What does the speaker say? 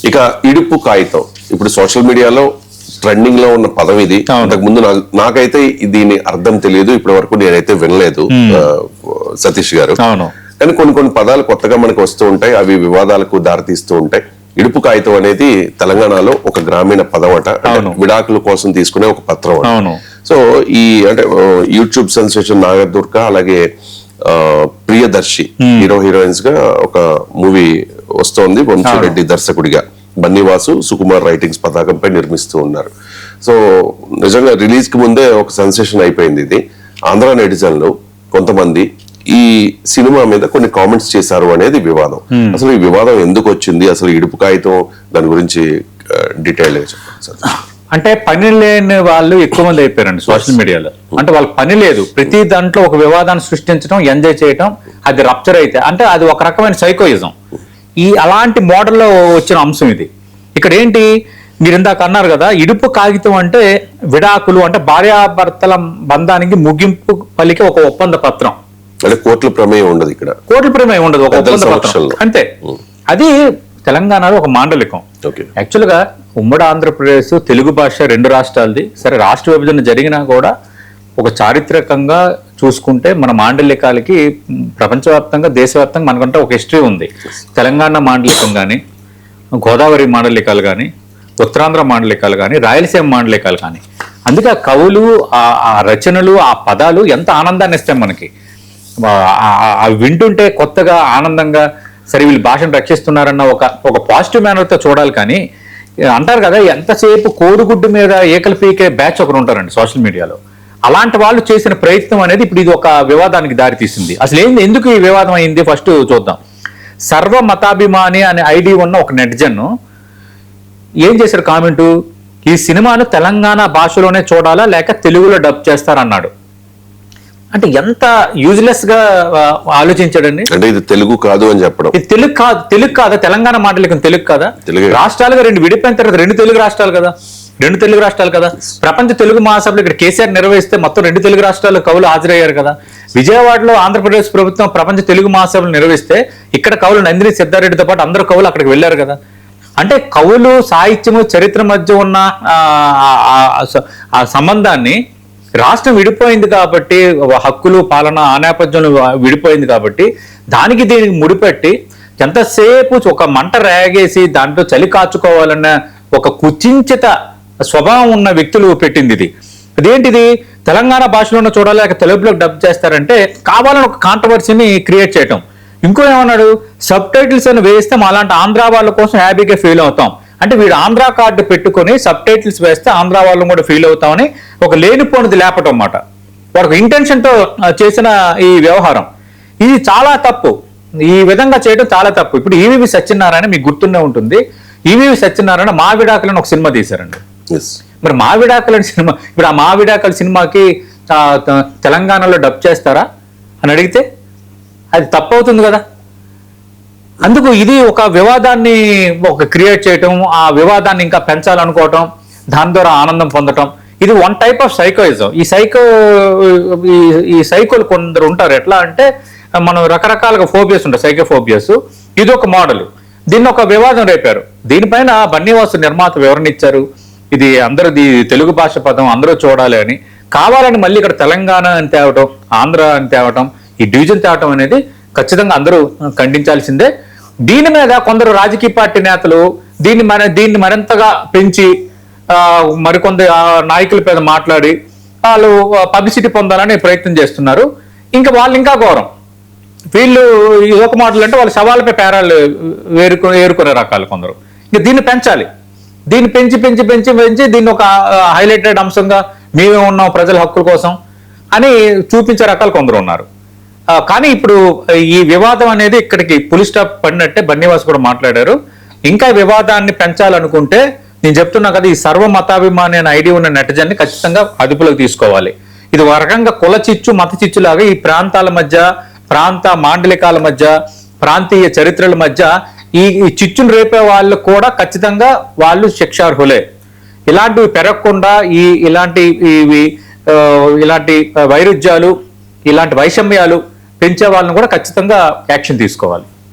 ఇక ఇడుపు కాగితం ఇప్పుడు సోషల్ మీడియాలో ట్రెండింగ్ లో ఉన్న పదం ఇది. అంతకు ముందు నాకైతే దీని అర్థం తెలియదు, ఇప్పటి వరకు నేనైతే వినలేదు సతీష్ గారు. కానీ కొన్ని పదాలు కొత్తగా మనకు వస్తూ ఉంటాయి, అవి వివాదాలకు దారితీస్తూ ఉంటాయి. ఇడుపు కాగితం అనేది తెలంగాణలో ఒక గ్రామీణ పదం అట, విడాకుల కోసం తీసుకునే ఒక పత్రం అట. సో ఈ అంటే యూట్యూబ్ సెన్సేషన్ నాగదుర్గ అలాగే ప్రియదర్శి హీరోయిన్స్ గా ఒక మూవీ వస్తోంది. వంశీరెడ్డి దర్శకుడిగా, బన్నీవాసు సుకుమార్ రైటింగ్స్ పతాకంపై నిర్మిస్తూ ఉన్నారు. సో నిజంగా రిలీజ్ కి ముందే ఒక సెన్సేషన్ అయిపోయింది ఇది. ఆంధ్ర నెటిజన్లు కొంతమంది ఈ సినిమా మీద కొన్ని కామెంట్స్ చేశారు అనేది వివాదం. అసలు ఈ వివాదం ఎందుకు వచ్చింది, అసలు ఇడుపు కాగితం దాని గురించి డీటెయిల్ గా చెప్పండి. అంటే పని లేని వాళ్ళు ఎక్కువ మంది అయిపోయారండి సోషల్ మీడియాలో. అంటే వాళ్ళకి పని లేదు, ప్రతి దాంట్లో ఒక వివాదాన్ని సృష్టించడం, ఎంజాయ్ చేయడం, అది రప్చర్ అయితే అంటే అది ఒక రకమైన సైకోయిజం. ఈ అలాంటి మోడల్లో వచ్చిన అంశం ఇది. ఇక్కడ ఏంటి, మీరు ఇందాక అన్నారు కదా, ఇడుపు కాగితం అంటే విడాకులు అంటే భార్యాభర్తల బంధానికి ముగింపు పలికి ఒక ఒప్పంద పత్రం. అంటే కోర్టుల ప్రమేయం ఉండదు, ఇక్కడ కోర్టుల ప్రమేయం ఉండదు, ఒక ఒప్పంద పత్రం అంతే. అది తెలంగాణలో ఒక మాండలికం. యాక్చువల్ గా ఉమ్మడి ఆంధ్రప్రదేశ్ తెలుగు భాష రెండు రాష్ట్రాలది. సరే రాష్ట్ర విభజన జరిగినా కూడా ఒక చారిత్రకంగా చూసుకుంటే మన మాండలికాలకి ప్రపంచవ్యాప్తంగా దేశవ్యాప్తంగా మనకంటే ఒక హిస్టరీ ఉంది. తెలంగాణ మాండలికం కానీ, గోదావరి మాండలికాలు కానీ, ఉత్తరాంధ్ర మాండలికాలు కానీ, రాయలసీమ మాండలికాలు కానీ. అందుకే ఆ కవులు, ఆ రచనలు, ఆ పదాలు ఎంత ఆనందాన్ని ఇస్తాయి మనకి. అవి వింటుంటే కొత్తగా ఆనందంగా, సరే వీళ్ళు భాషను రక్షిస్తున్నారన్న ఒక పాజిటివ్ మేనర్తో చూడాలి. కానీ అంటారు కదా, ఎంతసేపు కోడిగుడ్డు మీద ఏకలు పీకే బ్యాచ్ ఒకరు ఉంటారండి సోషల్ మీడియాలో. అలాంటి వాళ్ళు చేసిన ప్రయత్నం అనేది ఇప్పుడు ఇది ఒక వివాదానికి దారితీసింది. అసలు ఎందుకు ఈ వివాదం అయింది ఫస్ట్ చూద్దాం. సర్వ మతాభిమాని అనే ఐడి ఉన్న ఒక నెటిజన్ ఏం చేశారు కామెంటు, ఈ సినిమాను తెలంగాణ భాషలోనే చూడాలా లేక తెలుగులో డబ్ చేస్తారన్నాడు. అంటే ఎంత యూజ్లెస్ గా ఆలోచించాడండి. అంటే ఇది తెలుగు కాదు అని చెప్పడం. ఇది తెలుగు కాదా, తెలంగాణ మాటలు తెలుగు కాదా? రాష్ట్రాలుగా రెండు విడిపోయిన తర్వాత రెండు తెలుగు రాష్ట్రాలు కదా. ప్రపంచ తెలుగు మహాసభలు ఇక్కడ కేసీఆర్ నిర్వహిస్తే మొత్తం రెండు తెలుగు రాష్ట్రాలు కవులు హాజరయ్యారు కదా. విజయవాడలో ఆంధ్రప్రదేశ్ ప్రభుత్వం ప్రపంచ తెలుగు మహాసభలు నిర్వహిస్తే ఇక్కడ కవులు నందిని సిద్ధారెడ్డితో పాటు అందరూ కవులు అక్కడికి వెళ్ళారు కదా. అంటే కవులు, సాహిత్యము, చరిత్ర మధ్య ఉన్న ఆ సంబంధాన్ని రాష్ట్రం విడిపోయింది కాబట్టి, హక్కులు, పాలన, ఆ నేపథ్యంలో విడిపోయింది కాబట్టి దానికి దీనికి ముడిపెట్టి ఎంతసేపు ఒక మంట రేగేసి దాంట్లో చలి కాచుకోవాలన్న ఒక కుచించిత స్వభావం ఉన్న వ్యక్తులు పెట్టింది ఇది. అదేంటిది, తెలంగాణ భాషలోనే చూడాలి లేక తెలుగులో డబ్ చేస్తారంటే కావాలని ఒక కాంట్రవర్సీని క్రియేట్ చేయటం. ఇంకో ఏమన్నాడు, సబ్ టైటిల్స్ అని వేస్తే అలాంటి ఆంధ్ర వాళ్ళ కోసం హ్యాపీగా ఫీల్ అవుతాం. అంటే వీడు ఆంధ్ర కార్డు పెట్టుకుని సబ్ టైటిల్స్ వేస్తే ఆంధ్ర వాళ్ళని కూడా ఫీల్ అవుతామని ఒక లేనిపోనిది లేపటం అన్నమాట. వాడు ఇంటెన్షన్తో చేసిన ఈ వ్యవహారం ఇది చాలా తప్పు. ఈ విధంగా చేయడం చాలా తప్పు. ఇప్పుడు ఈవీవి సత్యనారాయణ మీకు గుర్తుండే ఉంటుంది. ఈవీవి సత్యనారాయణ మా విడాకులను ఒక సినిమా తీశారండి. మరి మా విడాకులని సినిమా, ఇప్పుడు ఆ మా విడాకుల సినిమాకి తెలంగాణలో డబ్ చేస్తారా అని అడిగితే అది తప్పు అవుతుంది కదా. అందుకు ఇది ఒక వివాదాన్ని క్రియేట్ చేయటం, ఆ వివాదాన్ని ఇంకా పెంచాలనుకోవటం, దాని ద్వారా ఆనందం పొందటం, ఇది వన్ టైప్ ఆఫ్ సైకోయిజం. ఈ సైకోలు కొందరు ఉంటారు. ఎట్లా అంటే మనం రకరకాలుగా ఫోబియస్ ఉంటాయి, సైకోఫోబియస్. ఇది ఒక మోడల్. దీన్ని ఒక వివాదం రేపారు. దీనిపైన బన్నీవాసు నిర్మాత వివరణ ఇచ్చారు. ఇది అందరిది తెలుగు భాష పదం, అందరూ చూడాలి అని. కావాలని మళ్ళీ ఇక్కడ తెలంగాణ అని తేవటం, ఆంధ్ర అని తేవటం, ఈ డివిజన్ తేవటం అనేది ఖచ్చితంగా అందరూ ఖండించాల్సిందే. దీని మీద కొందరు రాజకీయ పార్టీ నేతలు దీన్ని మరింతగా పెంచి మరికొంత నాయకుల మీద మాట్లాడి వాళ్ళు పబ్లిసిటీ పొందాలని ప్రయత్నం చేస్తున్నారు. వాళ్ళు ఇంకా ఘోరం. వీళ్ళు ఒక మోడల్ అంటే వాళ్ళు సవాళ్ళపై పేరాలు ఏరుకునే రకాలు కొందరు. దీన్ని పెంచాలి. దీన్ని పెంచి దీన్ని ఒక హైలైటెడ్ అంశంగా మేమే ఉన్నాం ప్రజల హక్కుల కోసం అని చూపించే రకాలు కొందరు ఉన్నారు. కానీ ఇప్పుడు ఈ వివాదం అనేది ఇక్కడికి పులి స్టాప్ పడినట్టే బన్నీవాసు కూడా మాట్లాడారు. ఇంకా వివాదాన్ని పెంచాలనుకుంటే నేను చెప్తున్నా కదా, ఈ సర్వ మతాభిమాని అనే ఐడియా ఉన్న నెటిజన్ని ఖచ్చితంగా అదుపులోకి తీసుకోవాలి. ఇది ఒక రకంగా కుల చిచ్చు, మత చిచ్చులాగా ఈ ప్రాంతాల మధ్య, ప్రాంత మాండలికాల మధ్య, ప్రాంతీయ చరిత్రల మధ్య ఈ చిచ్చును రేపే వాళ్ళు కూడా ఖచ్చితంగా వాళ్ళు శిక్షార్హులే. ఇలాంటివి పెరగకుండా ఇలాంటి వైరుధ్యాలు, ఇలాంటి వైషమ్యాలు పెంచే వాళ్ళని కూడా ఖచ్చితంగా యాక్షన్ తీసుకోవాలి.